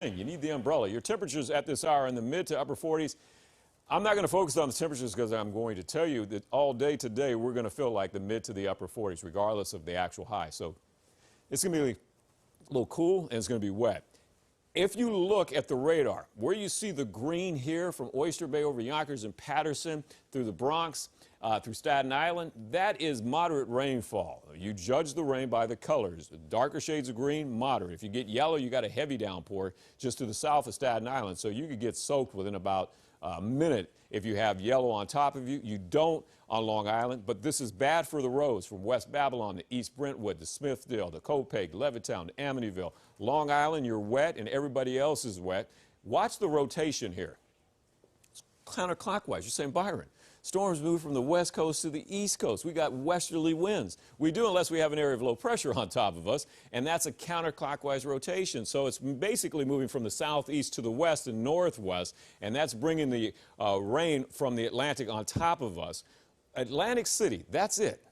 You need the umbrella. Your temperatures at this hour in the mid to upper 40s. I'm not going to focus on the temperatures because I'm going to tell you that all day today we're going to feel like the mid to the upper 40s regardless of the actual high. So it's going to be a little cool and it's going to be wet. If you look at the radar, where you see the green here from Oyster Bay over Yonkers and Patterson through the Bronx, through Staten Island, that is moderate rainfall. You judge the rain by the colors. The darker shades of green, moderate. If you get yellow, you got a heavy downpour just to the south of Staten Island. So you could get soaked within about a minute if you have yellow on top of you. You don't on Long Island, but this is bad for the roads from West Babylon to East Brentwood to Smithfield to Copake, Levittown to Amityville. Long Island, you're wet and everybody else is wet. Watch the rotation here. It's counterclockwise. You're saying, Byron, storms move from the west coast to the east coast. We got westerly winds. We do unless we have an area of low pressure on top of us, and that's a counterclockwise rotation. So it's basically moving from the southeast to the west and northwest, and that's bringing the rain from the Atlantic on top of us. Atlantic City, that's it.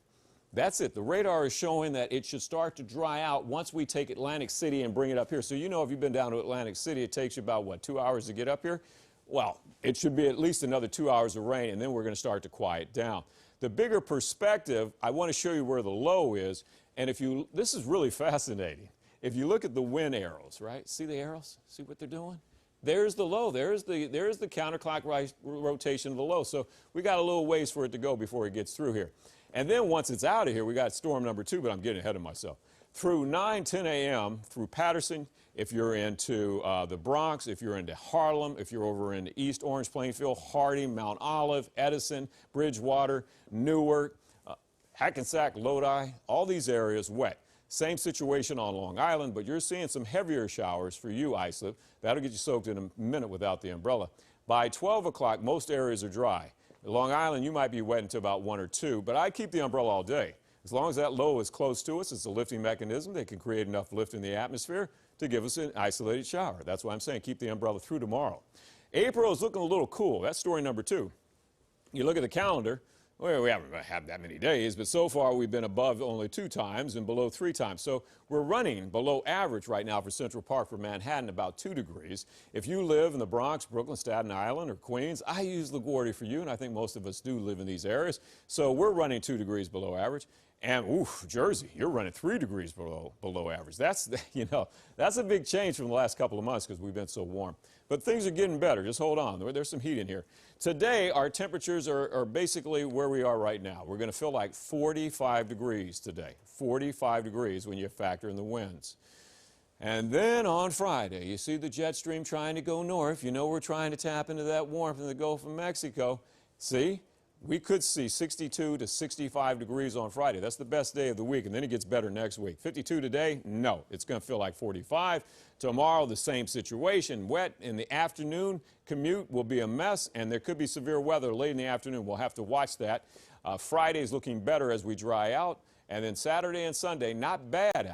That's it. The radar is showing that it should start to dry out once we take Atlantic City and bring it up here. So you know if you've been down to Atlantic City, it takes you about, what, 2 hours to get up here? Well, it should be at least another 2 hours of rain, and then we're going to start to quiet down. The bigger perspective, I want to show you where the low is, and this is really fascinating. If you look at the wind arrows, right? See the arrows? See what they're doing? There's the low. There's the counterclockwise rotation of the low. So we got a little ways for it to go before it gets through here. And then once it's out of here, we got storm number 2, but I'm getting ahead of myself. Through 10 a.m., through Patterson, if you're into the Bronx, if you're into Harlem, if you're over in East Orange, Plainfield, Harding, Mount Olive, Edison, Bridgewater, Newark, Hackensack, Lodi, all these areas wet. Same situation on Long Island, but you're seeing some heavier showers for you, Islip. That'll get you soaked in a minute without the umbrella. By 12 o'clock, most areas are dry. Long Island, you might be wet until about 1 or 2, but I keep the umbrella all day. As long as that low is close to us, it's a lifting mechanism. They can create enough lift in the atmosphere to give us an isolated shower. That's why I'm saying keep the umbrella through tomorrow. April is looking a little cool. That's story number 2. You look at the calendar. Well, we haven't had that many days, but so far we've been above only 2 times and below 3 times. So we're running below average right now for Central Park for Manhattan, about 2 degrees. If you live in the Bronx, Brooklyn, Staten Island, or Queens, I use LaGuardia for you, and I think most of us do live in these areas. So we're running 2 degrees below average. And, oof, Jersey, you're running 3 degrees below average. That's, that's a big change from the last couple of months because we've been so warm. But things are getting better. Just hold on. There's some heat in here. Today, our temperatures are basically where we are right now. We're going to feel like 45 degrees today. 45 degrees when you factor in the winds. And then on Friday, you see the jet stream trying to go north. You know we're trying to tap into that warmth in the Gulf of Mexico. See? We could see 62 to 65 degrees on Friday. That's the best day of the week, and then it gets better next week. 52 today? No. It's going to feel like 45. Tomorrow, the same situation. Wet in the afternoon. Commute will be a mess, and there could be severe weather late in the afternoon. We'll have to watch that. Friday is looking better as we dry out, and then Saturday and Sunday, not bad